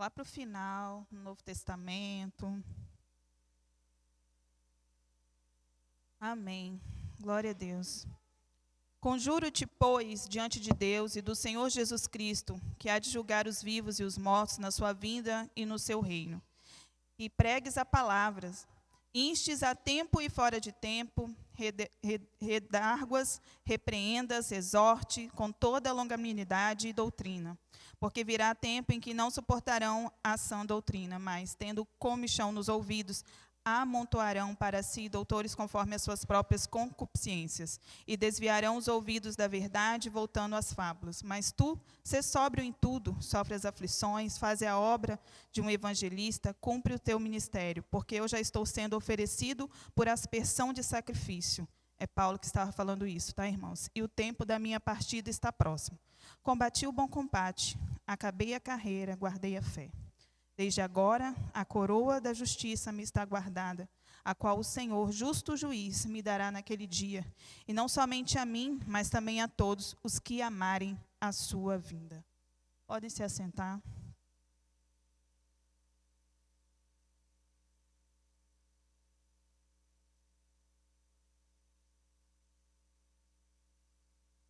lá para o final, no Novo Testamento. Amém. Glória a Deus. Conjuro-te, pois, diante de Deus e do Senhor Jesus Cristo, que há de julgar os vivos e os mortos na sua vinda e no seu reino. E pregues a palavra, instes a tempo e fora de tempo, redarguas, repreendas, exorte, com toda a longanimidade e doutrina. Porque virá tempo em que não suportarão a sã doutrina, mas, tendo comichão nos ouvidos, amontoarão para si doutores conforme as suas próprias concupiscências, e desviarão os ouvidos da verdade, voltando às fábulas. Mas tu, sê sóbrio em tudo, sofre as aflições, faze a obra de um evangelista, cumpre o teu ministério, porque eu já estou sendo oferecido por aspersão de sacrifício. É Paulo que estava falando isso, tá, irmãos? E o tempo da minha partida está próximo. Combati o bom combate, acabei a carreira, guardei a fé. Desde agora, a coroa da justiça me está guardada, a qual o Senhor, justo juiz, me dará naquele dia, e não somente a mim, mas também a todos os que amarem a sua vinda. Podem se assentar.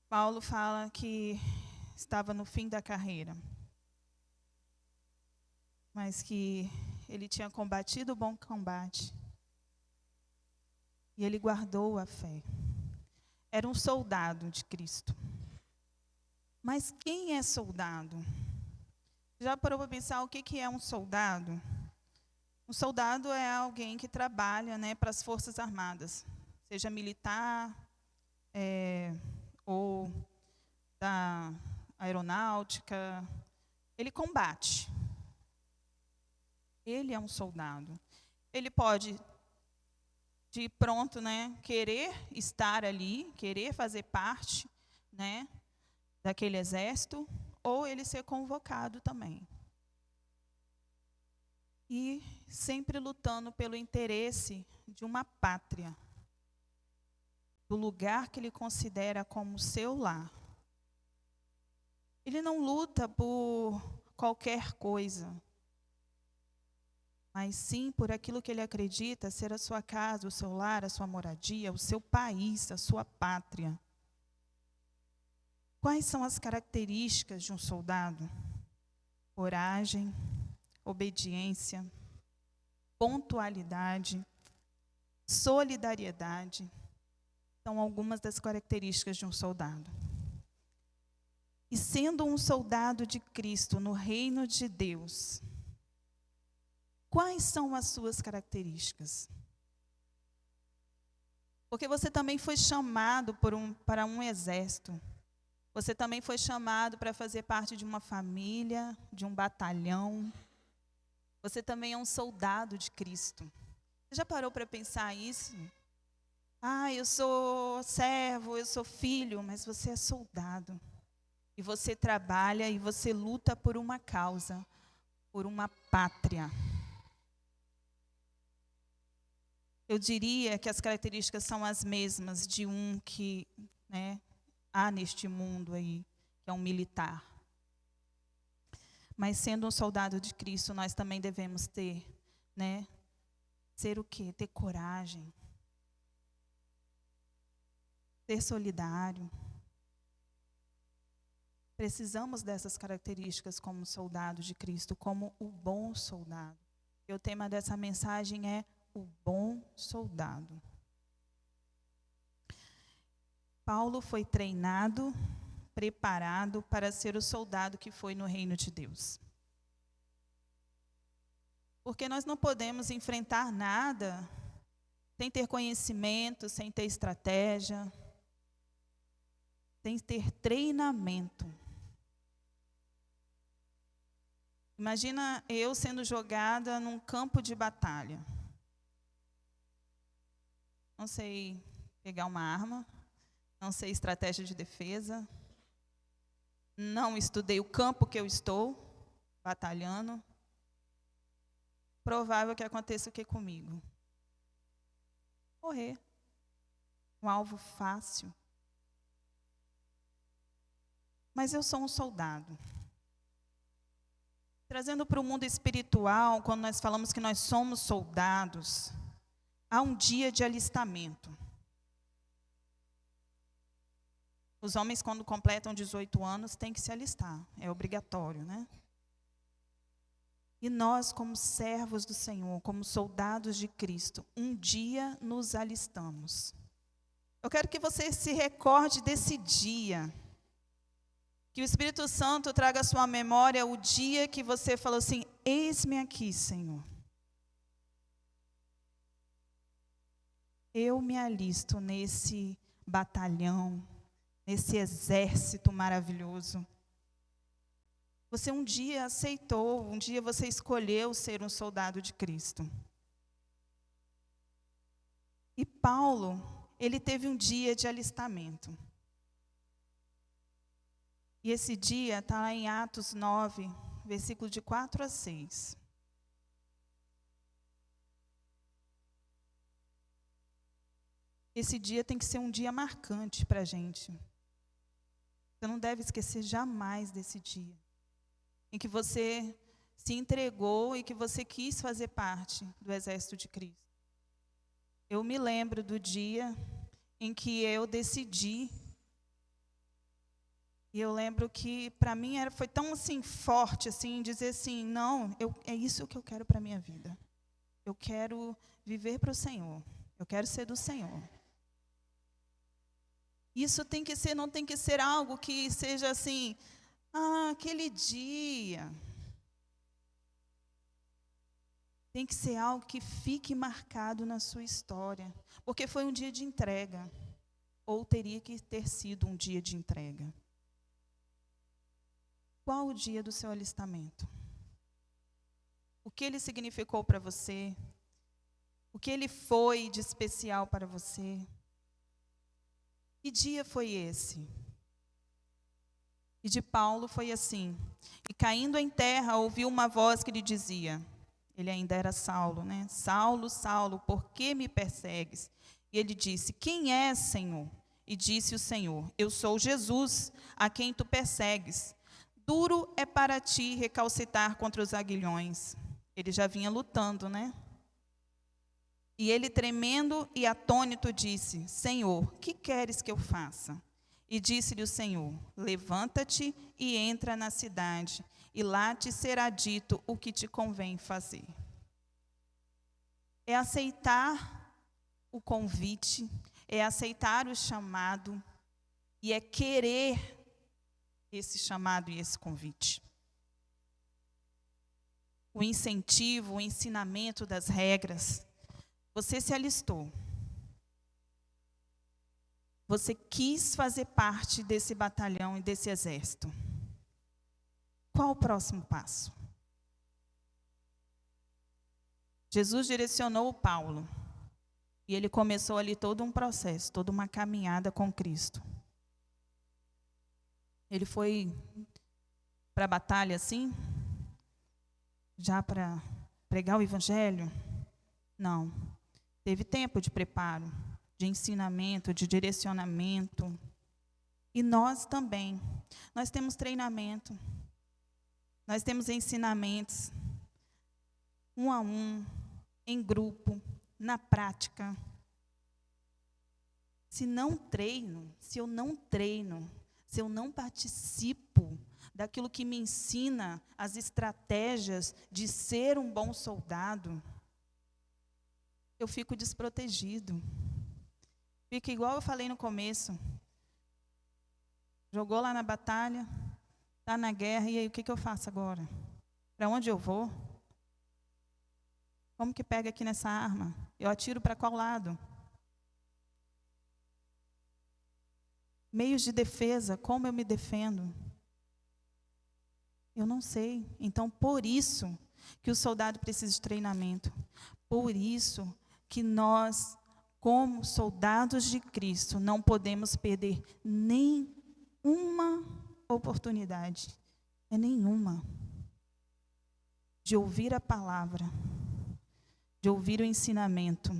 Paulo fala que estava no fim da carreira, mas que ele tinha combatido o bom combate e ele guardou a fé. Era um soldado de Cristo. Mas quem é soldado? Já parou para pensar o que é um soldado? Um soldado é alguém que trabalha, né, para as Forças Armadas, seja militar, ou da aeronáutica. Ele combate. Ele é um soldado. Ele pode, de pronto, né, querer estar ali, querer fazer parte, né, daquele exército, ou ele ser convocado também. E sempre lutando pelo interesse de uma pátria, do lugar que ele considera como seu lar. Ele não luta por qualquer coisa, mas sim por aquilo que ele acredita ser a sua casa, o seu lar, a sua moradia, o seu país, a sua pátria. Quais são as características de um soldado? Coragem, obediência, pontualidade, solidariedade. São algumas das características de um soldado. E sendo um soldado de Cristo no reino de Deus, quais são as suas características? Porque você também foi chamado para um exército. Você também foi chamado para fazer parte de uma família, de um batalhão. Você também é um soldado de Cristo. Você já parou para pensar isso? Ah, eu sou servo, eu sou filho, mas você é soldado. E você trabalha e você luta por uma causa, por uma pátria. Eu diria que as características são as mesmas de um que, né, há neste mundo aí, que é um militar. Mas sendo um soldado de Cristo, nós também devemos ter, né, ser o quê? Ter coragem. Ser solidário. Precisamos dessas características como soldado de Cristo, como o bom soldado. E o tema dessa mensagem é o bom soldado. Paulo foi treinado, preparado para ser o soldado que foi no reino de Deus. Porque nós não podemos enfrentar nada sem ter conhecimento, sem ter estratégia, sem ter treinamento. Imagina eu sendo jogada num campo de batalha. Não sei pegar uma arma, não sei estratégia de defesa, não estudei o campo que eu estou batalhando. Provável que aconteça o que comigo? Morrer. Um alvo fácil. Mas eu sou um soldado. Trazendo para o mundo espiritual, quando nós falamos que nós somos soldados, há um dia de alistamento. Os homens, quando completam 18 anos, têm que se alistar, é obrigatório, né? E nós, como servos do Senhor, como soldados de Cristo, um dia nos alistamos. Eu quero que você se recorde desse dia. Que o Espírito Santo traga à sua memória o dia que você falou assim: eis-me aqui, Senhor. Eu me alisto nesse batalhão, nesse exército maravilhoso. Você um dia aceitou, um dia você escolheu ser um soldado de Cristo. E Paulo, ele teve um dia de alistamento. E esse dia está lá em Atos 9, versículo de 4 a 6. Esse dia tem que ser um dia marcante para a gente. Você não deve esquecer jamais desse dia, em que você se entregou e que você quis fazer parte do exército de Cristo. Eu me lembro do dia em que eu decidi. E eu lembro que, para mim, foi tão assim, forte, assim, dizer assim, não, é isso que eu quero para a minha vida. Eu quero viver para o Senhor. Eu quero ser do Senhor. Isso tem que ser, não tem que ser algo que seja assim, aquele dia. Tem que ser algo que fique marcado na sua história. Porque foi um dia de entrega. Ou teria que ter sido um dia de entrega. Qual o dia do seu alistamento? O que ele significou para você? O que ele foi de especial para você? Que dia foi esse? E de Paulo foi assim: e caindo em terra, ouviu uma voz que lhe dizia, ele ainda era Saulo, né? Saulo, Saulo, por que me persegues? E ele disse, quem és, Senhor? E disse o Senhor, eu sou Jesus, a quem tu persegues. Duro é para ti recalcitar contra os aguilhões. Ele já vinha lutando, né? E ele, tremendo e atônito, disse, Senhor, que queres que eu faça? E disse-lhe o Senhor, levanta-te e entra na cidade, e lá te será dito o que te convém fazer. É aceitar o convite, é aceitar o chamado, e é querer esse chamado e esse convite. O incentivo, o ensinamento das regras. Você se alistou. Você quis fazer parte desse batalhão e desse exército. Qual o próximo passo? Jesus direcionou Paulo. E ele começou ali todo um processo, toda uma caminhada com Cristo. Ele foi para a batalha assim? Já para pregar o evangelho? Não. Teve tempo de preparo, de ensinamento, de direcionamento. E nós também. Nós temos treinamento. Nós temos ensinamentos. Um a um, em grupo, na prática. Se eu não treino, se eu não participo daquilo que me ensina as estratégias de ser um bom soldado, eu fico desprotegido. Fica igual eu falei no começo. Jogou lá na batalha, está na guerra, e aí o que eu faço agora? Para onde eu vou? Como que pega aqui nessa arma? Eu atiro para qual lado? Meios de defesa, como eu me defendo? Eu não sei. Então, por isso que o soldado precisa de treinamento. Por isso que nós, como soldados de Cristo, não podemos perder nenhuma oportunidade. Nenhuma. De ouvir a palavra. De ouvir o ensinamento.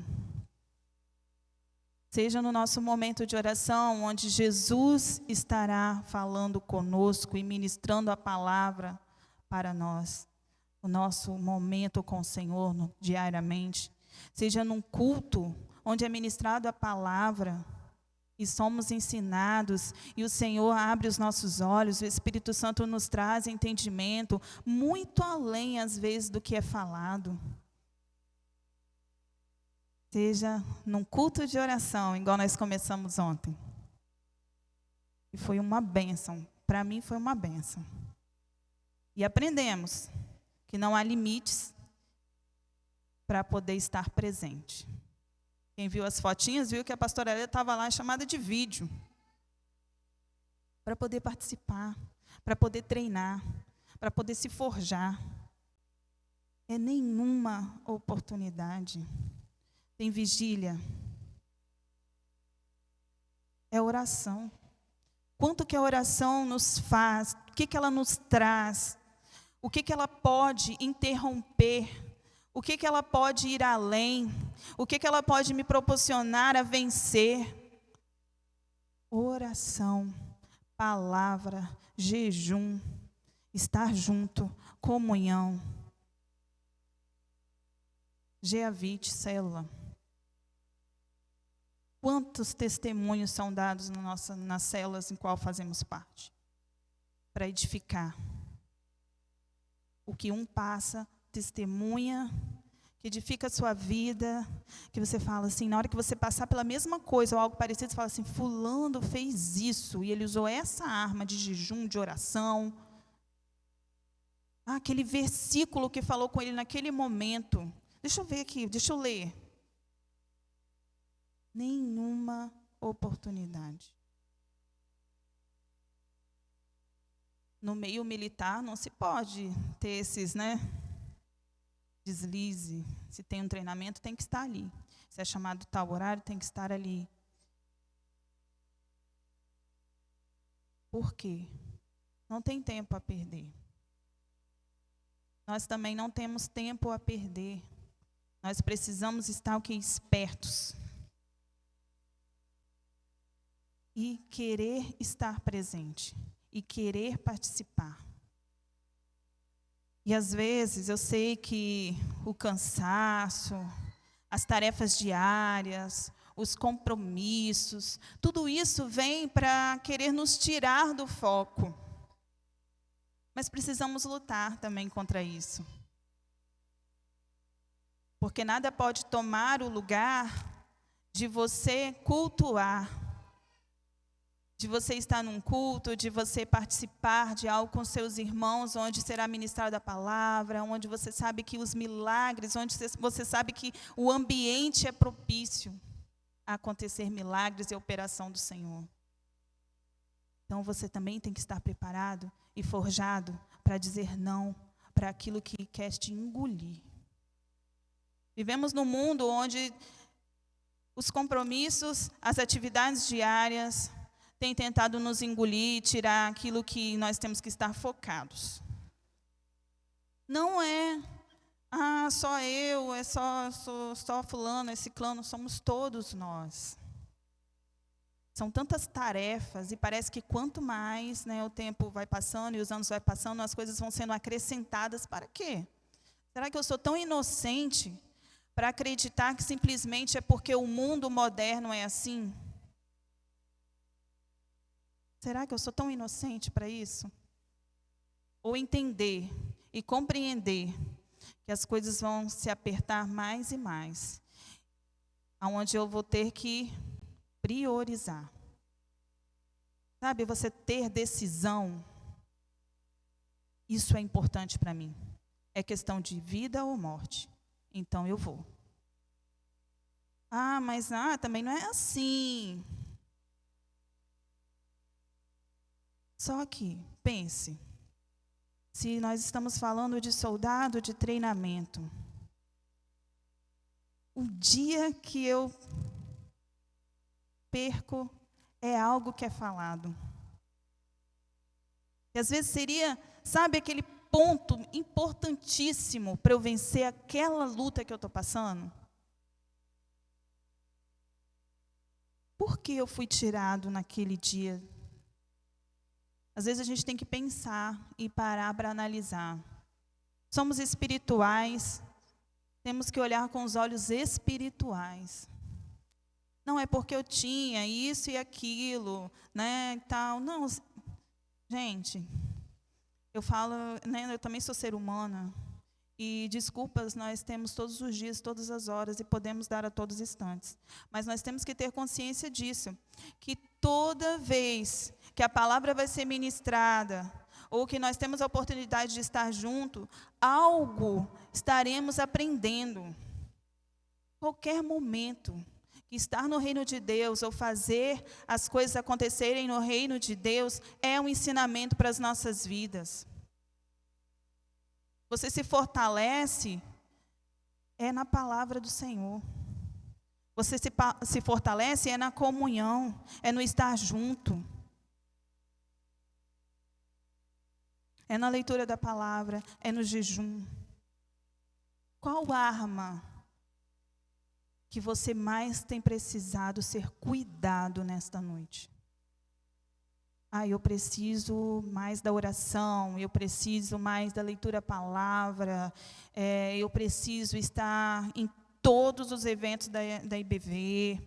Seja no nosso momento de oração, onde Jesus estará falando conosco e ministrando a palavra para nós. o nosso momento com o Senhor diariamente, seja num culto onde é ministrado a palavra e somos ensinados, e o Senhor abre os nossos olhos, o Espírito Santo nos traz entendimento, muito além, às vezes, do que é falado. Seja num culto de oração, igual nós começamos ontem. E foi uma bênção, para mim foi uma bênção. E aprendemos que não há limites para poder estar presente. Quem viu as fotinhas viu que a pastora Elia estava lá chamada de vídeo. Para poder participar, para poder treinar, para poder se forjar. É nenhuma oportunidade. Tem vigília. É oração. Quanto que a oração nos faz, o que ela nos traz, o que ela pode interromper, o que ela pode ir além, o que ela pode me proporcionar a vencer. Oração, palavra, jejum, estar junto, comunhão. Geavite, célula. Quantos testemunhos são dados nas células em qual fazemos parte? Para edificar. O que um passa, testemunha, que edifica a sua vida, que você fala assim, na hora que você passar pela mesma coisa ou algo parecido, você fala assim, fulano fez isso, e ele usou essa arma de jejum, de oração. Aquele versículo que falou com ele naquele momento. Deixa eu ver aqui, deixa eu ler. Nenhuma oportunidade. No meio militar não se pode ter esses, deslize. Se tem um treinamento, tem que estar ali. Se é chamado tal horário, tem que estar ali. Por quê? Não tem tempo a perder. Nós também não temos tempo a perder. Nós precisamos estar espertos. E querer estar presente. E querer participar. E às vezes eu sei que o cansaço, as tarefas diárias, os compromissos, tudo isso vem para querer nos tirar do foco. Mas precisamos lutar também contra isso. Porque nada pode tomar o lugar de você cultuar, de você estar num culto, de você participar de algo com seus irmãos, onde será ministrada a palavra, onde você sabe que os milagres, onde você sabe que o ambiente é propício a acontecer milagres e operação do Senhor. Então você também tem que estar preparado e forjado para dizer não para aquilo que quer te engolir. Vivemos num mundo onde os compromissos, as atividades diárias têm tentado nos engolir, tirar aquilo que nós temos que estar focados. Não é, só eu, é só fulano, esse clã, somos todos nós. São tantas tarefas e parece que quanto mais o tempo vai passando e os anos vai passando, as coisas vão sendo acrescentadas para quê? Será que eu sou tão inocente para acreditar que simplesmente é porque o mundo moderno é assim? Será que eu sou tão inocente para isso? Ou entender e compreender que as coisas vão se apertar mais e mais, aonde eu vou ter que priorizar. Sabe, você ter decisão, isso é importante para mim. É questão de vida ou morte. Então eu vou. Mas também não é assim. Só que, pense, se nós estamos falando de soldado de treinamento, o dia que eu perco é algo que é falado. E às vezes seria, sabe, aquele ponto importantíssimo para eu vencer aquela luta que eu estou passando? Por que eu fui tirado naquele dia? Às vezes a gente tem que pensar e parar para analisar. Somos espirituais, temos que olhar com os olhos espirituais. Não é porque eu tinha isso e aquilo, né, e tal. Não, gente, eu falo, né, eu também sou ser humana. E desculpas nós temos todos os dias, todas as horas, e podemos dar a todos os instantes. Mas nós temos que ter consciência disso, que toda vez que a palavra vai ser ministrada, ou que nós temos a oportunidade de estar junto, algo estaremos aprendendo. Qualquer momento que estar no reino de Deus, ou fazer as coisas acontecerem no reino de Deus, é um ensinamento para as nossas vidas. Você se fortalece na palavra do Senhor. Você se fortalece na comunhão, no estar junto. É na leitura da palavra, no jejum. Qual arma que você mais tem precisado ser cuidado nesta noite? Eu preciso mais da oração, eu preciso mais da leitura da palavra, eu preciso estar em todos os eventos da IBV,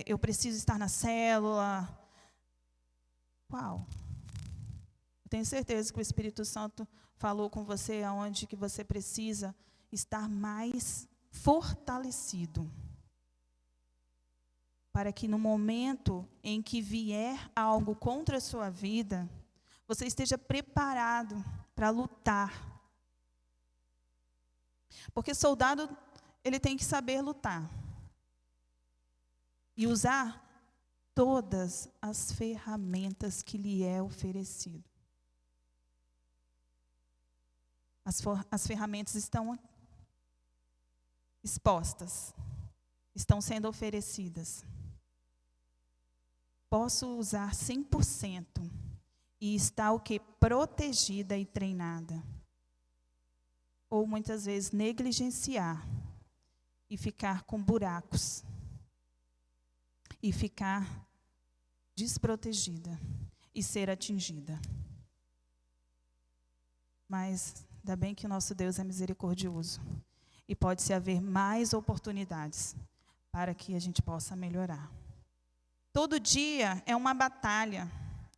eu preciso estar na célula. Qual? Eu tenho certeza que o Espírito Santo falou com você aonde que você precisa estar mais fortalecido, para que no momento em que vier algo contra a sua vida, você esteja preparado para lutar. Porque soldado, ele tem que saber lutar. E usar todas as ferramentas que lhe é oferecido. As ferramentas estão expostas, estão sendo oferecidas. Posso usar 100% e estar o quê? Protegida e treinada. Ou muitas vezes negligenciar e ficar com buracos. E ficar desprotegida e ser atingida. Mas ainda bem que o nosso Deus é misericordioso. E pode-se haver mais oportunidades para que a gente possa melhorar. Todo dia é uma batalha,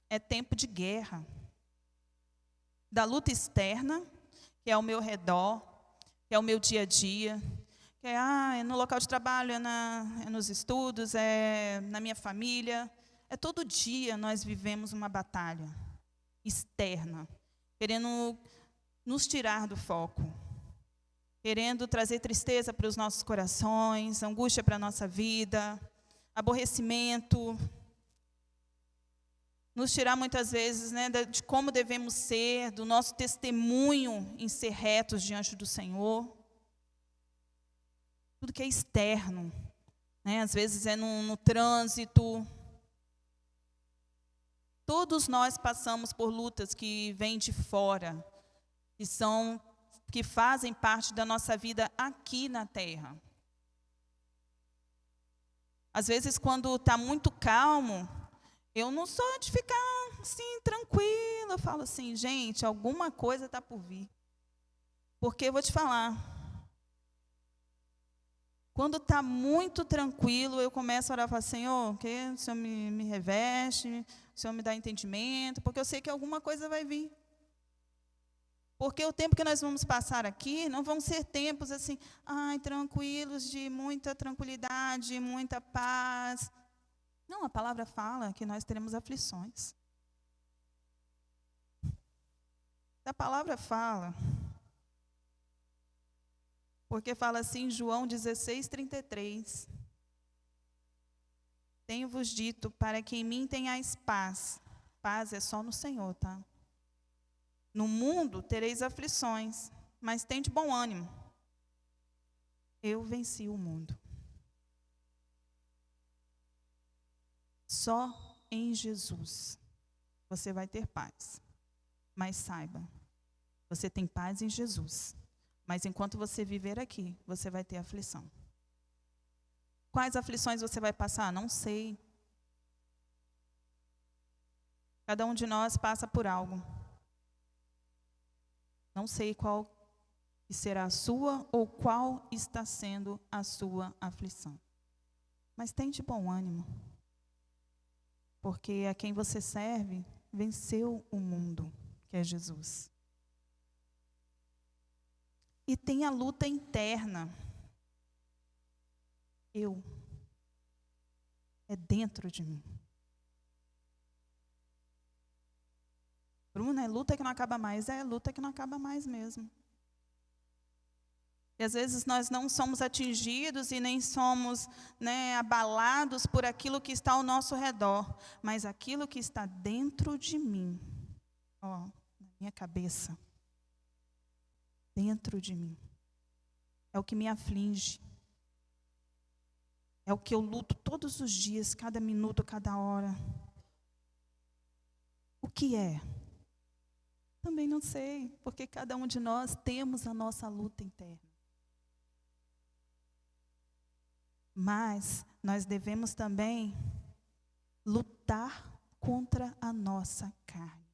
é tempo de guerra. Da luta externa, que é ao meu redor, que é o meu dia a dia, que é no local de trabalho, é nos estudos, é na minha família. Todo dia nós vivemos uma batalha externa, querendo nos tirar do foco, querendo trazer tristeza para os nossos corações, angústia para a nossa vida, aborrecimento, nos tirar muitas vezes, né, de como devemos ser, do nosso testemunho em ser retos diante do Senhor. Tudo que é externo, né, às vezes é no trânsito. Todos nós passamos por lutas que vêm de fora, que fazem parte da nossa vida aqui na terra. Às vezes, quando está muito calmo, eu não sou de ficar assim, tranquila. Eu falo assim, gente, alguma coisa está por vir. Porque eu vou te falar, quando está muito tranquilo, eu começo a orar e falar, Senhor, que o Senhor me reveste, o Senhor me dá entendimento, porque eu sei que alguma coisa vai vir. Porque o tempo que nós vamos passar aqui, não vão ser tempos assim, tranquilos, de muita tranquilidade, muita paz. Não, a palavra fala que nós teremos aflições. A palavra fala, porque fala assim, João 16:33. Tenho-vos dito, para que em mim tenhais paz. Paz é só no Senhor, tá? No mundo tereis aflições, mas tende bom ânimo. Eu venci o mundo. Só em Jesus você vai ter paz. Mas saiba, você tem paz em Jesus. Mas enquanto você viver aqui, você vai ter aflição. Quais aflições você vai passar? Não sei. Cada um de nós passa por algo. Não sei qual que será a sua ou qual está sendo a sua aflição. Mas tem de bom ânimo, porque a quem você serve venceu o mundo, que é Jesus. E tem a luta interna. É dentro de mim. Bruna, é luta que não acaba mais. É luta que não acaba mais mesmo. E às vezes nós não somos atingidos e nem somos, abalados por aquilo que está ao nosso redor. Mas aquilo que está dentro de mim, na minha cabeça, dentro de mim, é o que me aflige. É o que eu luto todos os dias, cada minuto, cada hora. O que é? Também não sei, porque cada um de nós temos a nossa luta interna. Mas nós devemos também lutar contra a nossa carne.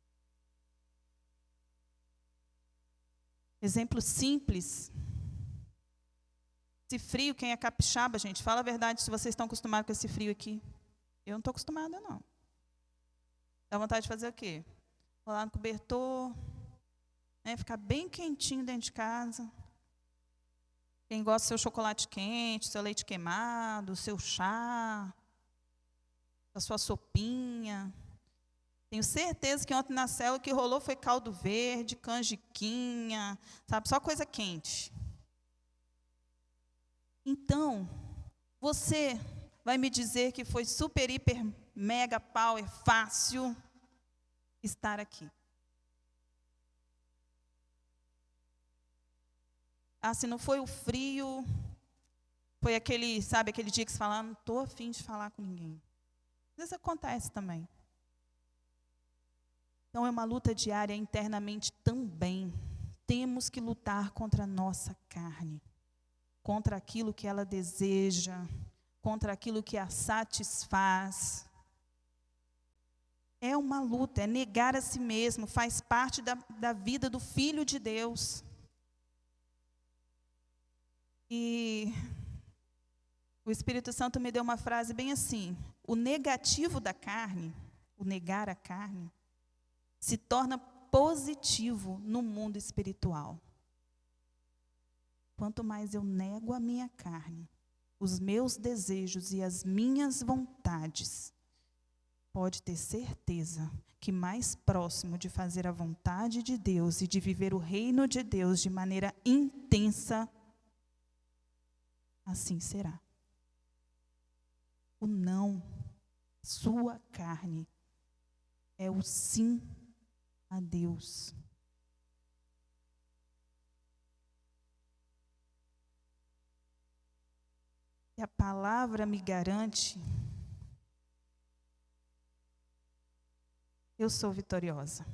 Exemplo simples. Esse frio, quem é capixaba, gente, fala a verdade se vocês estão acostumados com esse frio aqui. Eu não estou acostumada, não. Dá vontade de fazer o quê? Rolar no cobertor, ficar bem quentinho dentro de casa. Quem gosta do seu chocolate quente, seu leite queimado, seu chá, a sua sopinha. Tenho certeza que ontem na célula o que rolou foi caldo verde, canjiquinha, sabe, só coisa quente. Então, você vai me dizer que foi super, hiper, mega, power, fácil estar aqui. Se não foi o frio, foi aquele dia que você fala, não estou a fim de falar com ninguém. Às vezes acontece também. Então, é uma luta diária internamente também. Temos que lutar contra a nossa carne, contra aquilo que ela deseja, contra aquilo que a satisfaz. É uma luta, é negar a si mesmo, faz parte da vida do Filho de Deus. E o Espírito Santo me deu uma frase bem assim: o negativo da carne, o negar a carne, se torna positivo no mundo espiritual. Quanto mais eu nego a minha carne, os meus desejos e as minhas vontades, pode ter certeza que mais próximo de fazer a vontade de Deus e de viver o reino de Deus de maneira intensa, assim será. O não, sua carne, é o sim a Deus. E a palavra me garante, eu sou vitoriosa.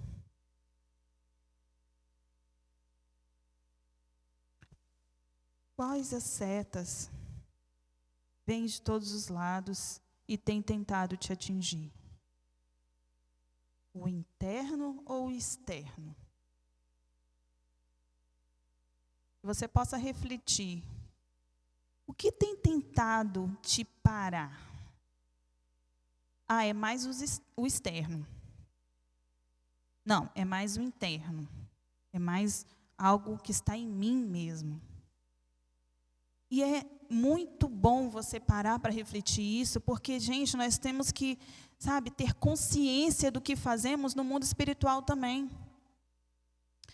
Quais as setas vêm de todos os lados e têm tentado te atingir? O interno ou o externo? Que você possa refletir. O que tem tentado te parar? É mais o externo. Não, é mais o interno. É mais algo que está em mim mesmo. E é muito bom você parar para refletir isso, porque, gente, nós temos que, ter consciência do que fazemos no mundo espiritual também.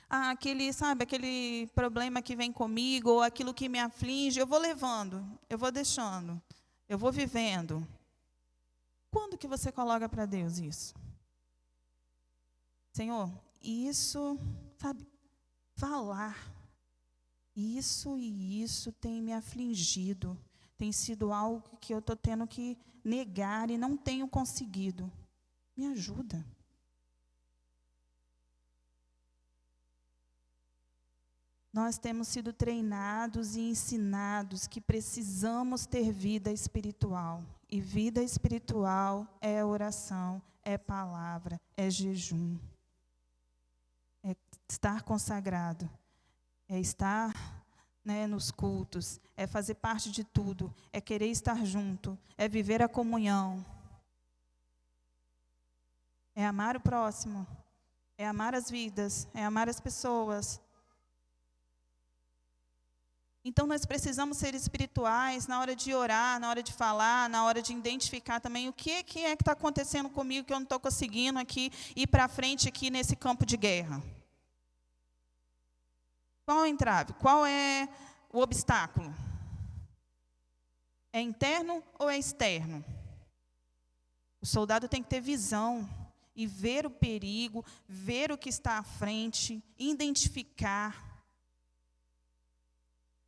Aquele problema que vem comigo, ou aquilo que me aflige, eu vou levando, eu vou deixando, eu vou vivendo. Quando que você coloca para Deus isso? Senhor, isso, falar, isso e isso tem me afligido, tem sido algo que eu estou tendo que negar e não tenho conseguido. Me ajuda. Nós temos sido treinados e ensinados que precisamos ter vida espiritual. E vida espiritual é oração, é palavra, é jejum. é estar consagrado, é estar, né, nos cultos, é fazer parte de tudo, é querer estar junto, é viver a comunhão, é amar o próximo, é amar as vidas, é amar as pessoas. Então, nós precisamos ser espirituais na hora de orar, na hora de falar, na hora de identificar também o que é que está acontecendo comigo, que eu não estou conseguindo aqui ir para frente aqui nesse campo de guerra. Qual é o entrave? Qual é o obstáculo? É interno ou é externo? O soldado tem que ter visão e ver o perigo, ver o que está à frente, identificar.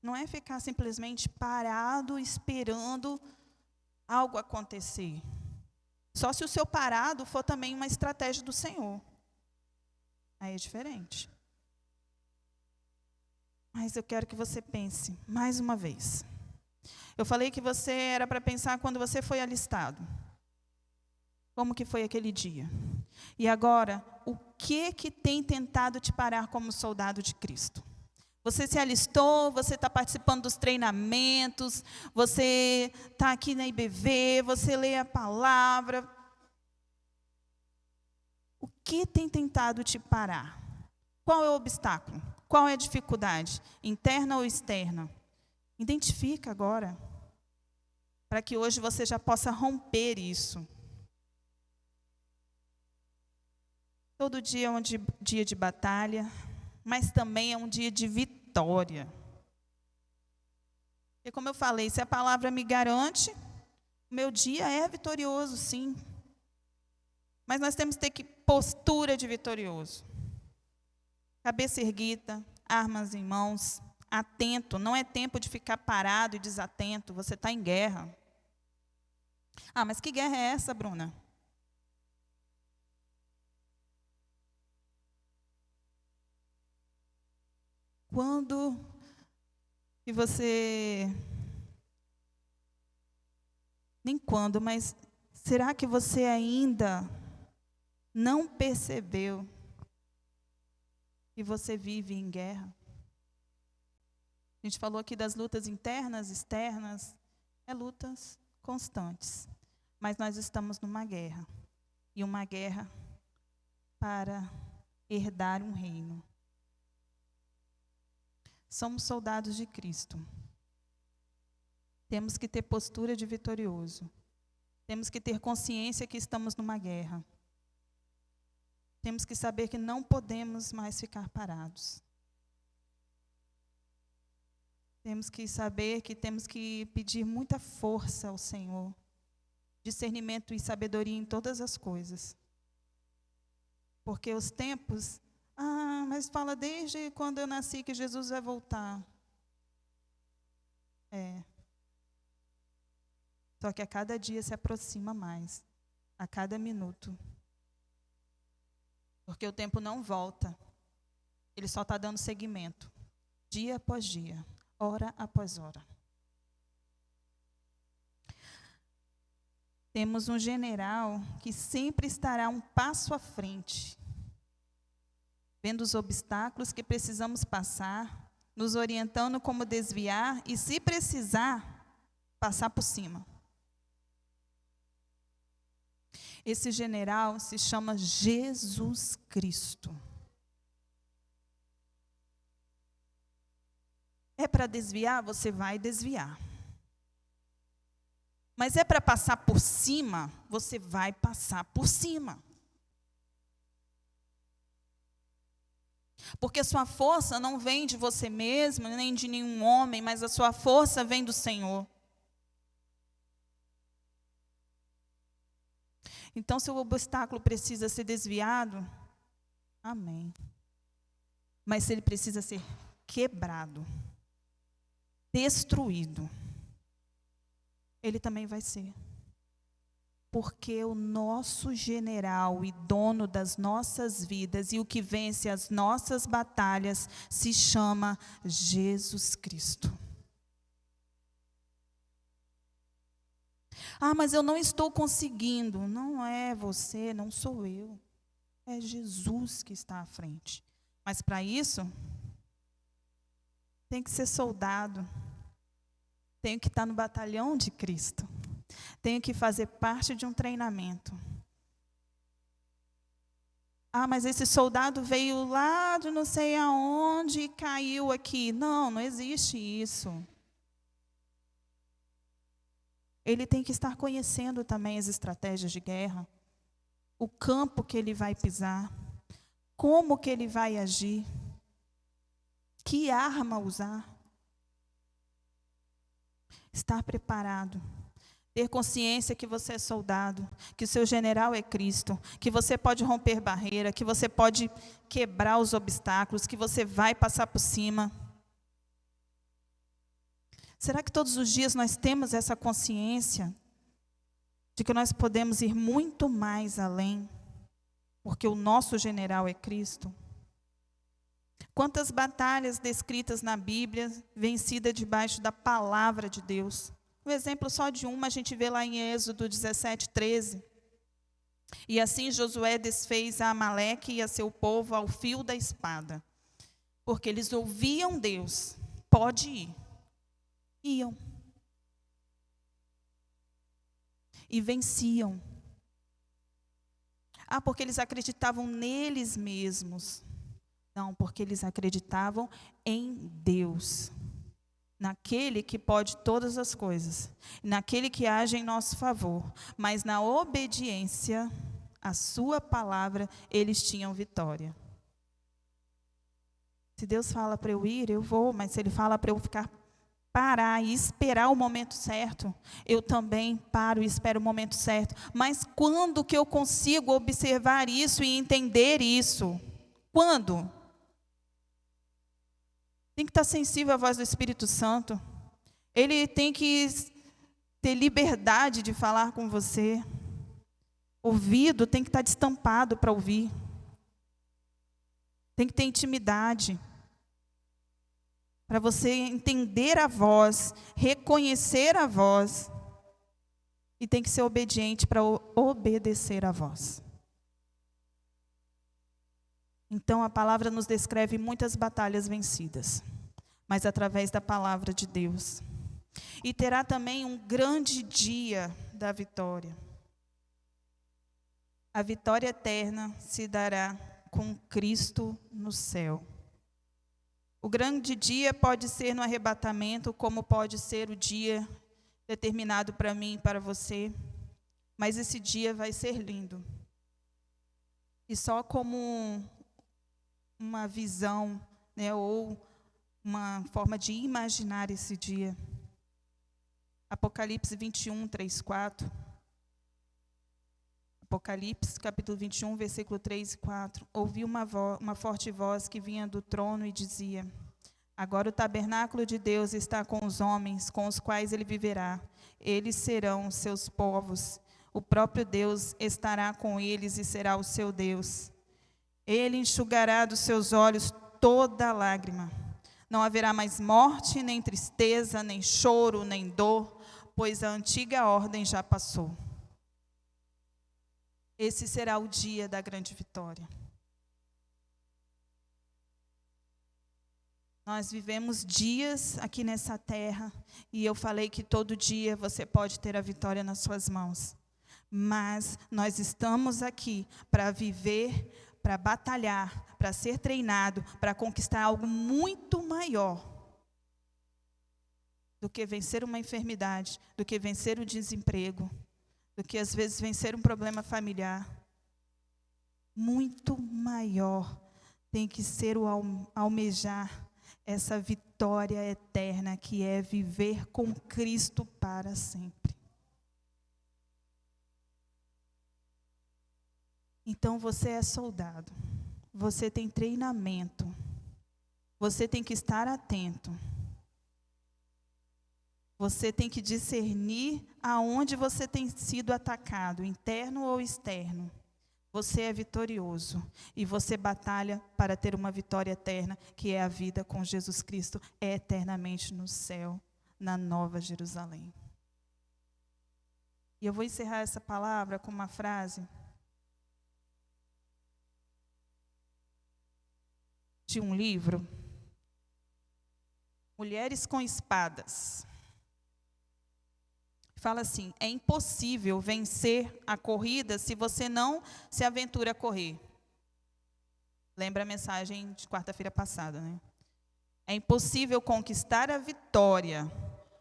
Não é ficar simplesmente parado esperando algo acontecer. Só se o seu parado for também uma estratégia do Senhor. Aí é diferente. Mas eu quero que você pense mais uma vez. Eu falei que você era para pensar quando você foi alistado. Como que foi aquele dia? E agora, o que tem tentado te parar como soldado de Cristo? Você se alistou, você está participando dos treinamentos, você está aqui na IBV, você lê a palavra. O que tem tentado te parar? Qual é o obstáculo? Qual é a dificuldade? Interna ou externa? Identifica agora, para que hoje você já possa romper isso. Todo dia é um dia de batalha, mas também é um dia de vitória. E como eu falei, se a palavra me garante, meu dia é vitorioso, sim. Mas nós temos que ter postura de vitorioso. Cabeça erguida, armas em mãos, atento. Não é tempo de ficar parado e desatento, você está em guerra. Ah, mas que guerra é essa, Bruna? Quando que você... Nem quando, mas será que você ainda não percebeu que você vive em guerra? A gente falou aqui das lutas internas, externas, lutas constantes. Mas nós estamos numa guerra. E uma guerra para herdar um reino. Somos soldados de Cristo. Temos que ter postura de vitorioso. Temos que ter consciência que estamos numa guerra. Temos que saber que não podemos mais ficar parados. Temos que saber que temos que pedir muita força ao Senhor, discernimento e sabedoria em todas as coisas. Porque os tempos, mas fala desde quando eu nasci que Jesus vai voltar. Só que a cada dia se aproxima mais, a cada minuto. Porque o tempo não volta, ele só está dando seguimento, dia após dia, hora após hora. Temos um general que sempre estará um passo à frente, vendo os obstáculos que precisamos passar, nos orientando como desviar e, se precisar, passar por cima. Esse general se chama Jesus Cristo. É para desviar? Você vai desviar. Mas é para passar por cima? Você vai passar por cima. Porque a sua força não vem de você mesmo, nem de nenhum homem, mas a sua força vem do Senhor. Então, se o obstáculo precisa ser desviado, amém. Mas se ele precisa ser quebrado, destruído, ele também vai ser. Porque o nosso general e dono das nossas vidas e o que vence as nossas batalhas se chama Jesus Cristo. Mas eu não estou conseguindo. Não é você, não sou eu. É Jesus que está à frente. Mas para isso, tem que ser soldado. Tenho que estar no batalhão de Cristo. Tenho que fazer parte de um treinamento. Ah, mas esse soldado veio lá de não sei aonde e caiu aqui. Não, não existe isso. Ele tem que estar conhecendo também as estratégias de guerra, o campo que ele vai pisar, como que ele vai agir, que arma usar. Estar preparado. Ter consciência que você é soldado, que o seu general é Cristo, que você pode romper barreira, que você pode quebrar os obstáculos, que você vai passar por cima. Será que todos os dias nós temos essa consciência de que nós podemos ir muito mais além, porque o nosso general é Cristo? Quantas batalhas descritas na Bíblia, vencidas debaixo da palavra de Deus? Um exemplo só de uma, a gente vê lá em Êxodo 17:13. E assim Josué desfez a Amaleque e a seu povo ao fio da espada, porque eles ouviam Deus, pode ir. Iam. E venciam. Ah, porque eles acreditavam neles mesmos. Não, porque eles acreditavam em Deus. Naquele que pode todas as coisas. Naquele que age em nosso favor. Mas na obediência à sua palavra, eles tinham vitória. Se Deus fala para eu ir, eu vou. Mas se Ele fala para eu parar e esperar o momento certo, eu também paro e espero o momento certo. Mas quando que eu consigo observar isso e entender isso? Quando? Tem que estar sensível à voz do Espírito Santo. Ele tem que ter liberdade de falar com você. Ouvido tem que estar destampado para ouvir. Tem que ter intimidade. Para você entender a voz, reconhecer a voz. E tem que ser obediente para obedecer a voz. Então a palavra nos descreve muitas batalhas vencidas, mas através da palavra de Deus. E terá também um grande dia da vitória. A vitória eterna se dará com Cristo no céu. O grande dia pode ser no arrebatamento, como pode ser o dia determinado para mim e para você, mas esse dia vai ser lindo. E só como uma visão, né, ou uma forma de imaginar esse dia. Apocalipse 21, 3, 4. Apocalipse, capítulo 21, versículo 3 e 4. Ouvi uma forte voz que vinha do trono e dizia: agora o tabernáculo de Deus está com os homens, com os quais ele viverá. Eles serão seus povos. O próprio Deus estará com eles e será o seu Deus. Ele enxugará dos seus olhos toda lágrima. Não haverá mais morte, nem tristeza, nem choro, nem dor, pois a antiga ordem já passou. Esse será o dia da grande vitória. Nós vivemos dias aqui nessa terra, e eu falei que todo dia você pode ter a vitória nas suas mãos. Mas nós estamos aqui para viver, para batalhar, para ser treinado, para conquistar algo muito maior do que vencer uma enfermidade, do que vencer o desemprego, do que às vezes vencer um problema familiar. Muito maior tem que ser o almejar essa vitória eterna, que é viver com Cristo para sempre. Então você é soldado, você tem treinamento, você tem que estar atento, você tem que discernir aonde você tem sido atacado, interno ou externo. Você é vitorioso e você batalha para ter uma vitória eterna, que é a vida com Jesus Cristo, é eternamente no céu, na Nova Jerusalém. E eu vou encerrar essa palavra com uma frase de um livro, Mulheres com Espadas. Fala assim: é impossível vencer a corrida se você não se aventura a correr. Lembra a mensagem de quarta-feira passada, né? É impossível conquistar a vitória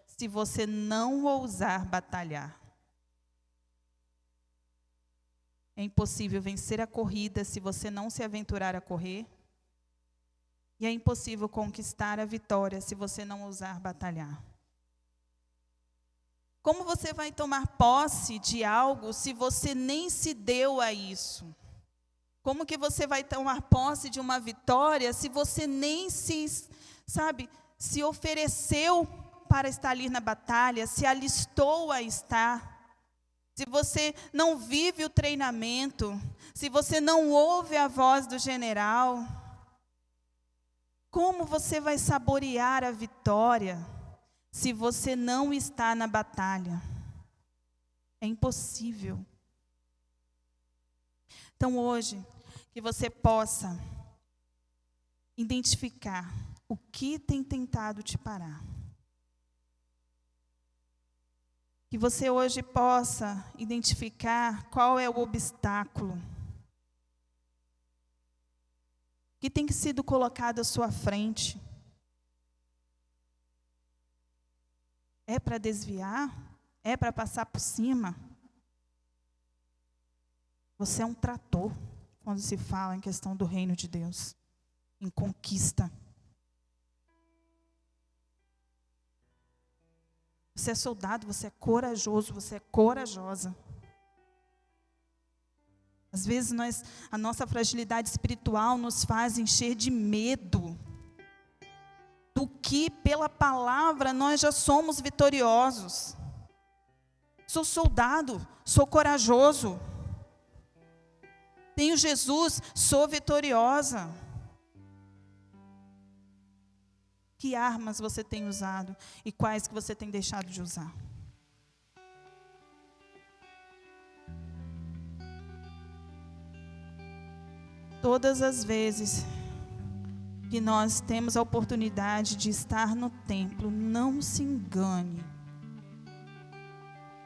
se você não ousar batalhar. É impossível vencer a corrida se você não se aventurar a correr. E é impossível conquistar a vitória se você não ousar batalhar. Como você vai tomar posse de algo se você nem se deu a isso? Como que você vai tomar posse de uma vitória se você nem se ofereceu para estar ali na batalha, se alistou a estar? Se você não vive o treinamento, se você não ouve a voz do general, como você vai saborear a vitória se você não está na batalha? É impossível. Então hoje, que você possa identificar o que tem tentado te parar. Que você hoje possa identificar qual é o obstáculo que tem sido colocado à sua frente. É para desviar? É para passar por cima? Você é um trator quando se fala em questão do reino de Deus, em conquista. Você é soldado, você é corajoso, você é corajosa. Às vezes a nossa fragilidade espiritual nos faz encher de medo do que pela palavra nós já somos vitoriosos. Sou soldado, sou corajoso. Tenho Jesus, sou vitoriosa. Que armas você tem usado e quais que você tem deixado de usar? Todas as vezes que nós temos a oportunidade de estar no templo, não se engane.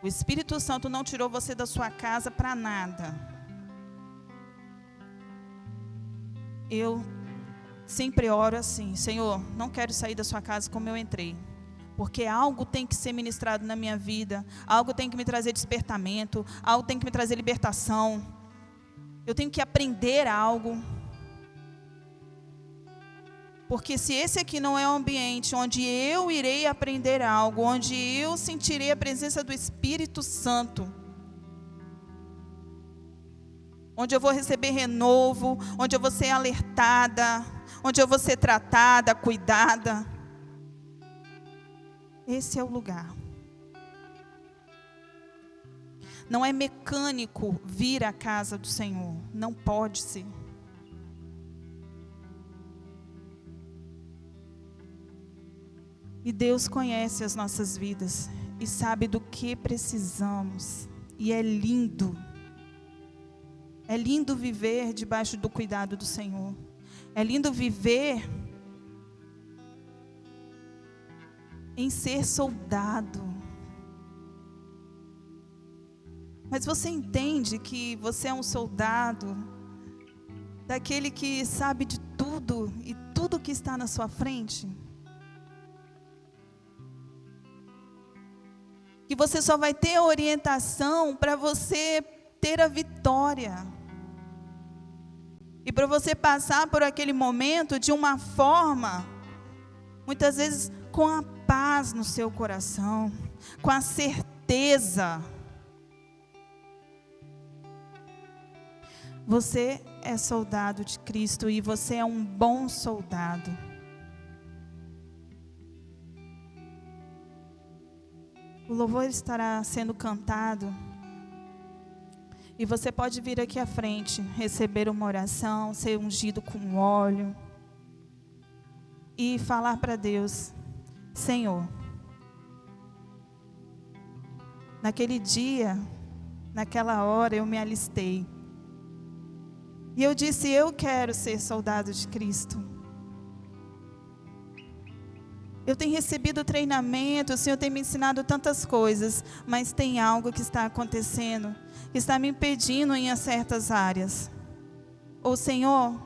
O Espírito Santo não tirou você da sua casa para nada. Eu sempre oro assim: Senhor, não quero sair da sua casa como eu entrei, porque algo tem que ser ministrado na minha vida, algo tem que me trazer despertamento, algo tem que me trazer libertação, eu tenho que aprender algo. Porque se esse aqui não é um ambiente onde eu irei aprender algo, onde eu sentirei a presença do Espírito Santo, onde eu vou receber renovo, onde eu vou ser alertada, onde eu vou ser tratada, cuidada, esse é o lugar. Não é mecânico vir à casa do Senhor, não pode ser. E Deus conhece as nossas vidas e sabe do que precisamos. E é lindo. É lindo viver debaixo do cuidado do Senhor. É lindo viver em ser soldado. Mas você entende que você é um soldado daquele que sabe de tudo e tudo que está na sua frente? Que você só vai ter orientação para você ter a vitória. E para você passar por aquele momento de uma forma, muitas vezes com a paz no seu coração, com a certeza. Você é soldado de Cristo e você é um bom soldado. O louvor estará sendo cantado. E você pode vir aqui à frente, receber uma oração, ser ungido com óleo. E falar para Deus: Senhor, naquele dia, naquela hora eu me alistei. E eu disse: eu quero ser soldado de Cristo. Eu tenho recebido treinamento, o Senhor tem me ensinado tantas coisas, mas tem algo que está acontecendo, que está me impedindo em certas áreas. Ô Senhor,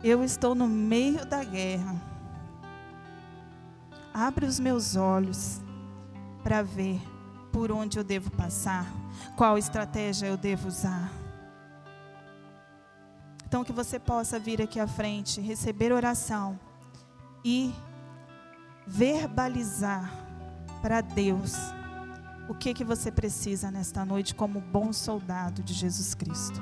eu estou no meio da guerra. Abre os meus olhos para ver por onde eu devo passar, qual estratégia eu devo usar. Então que você possa vir aqui à frente, receber oração e verbalizar para Deus o que você precisa nesta noite como bom soldado de Jesus Cristo.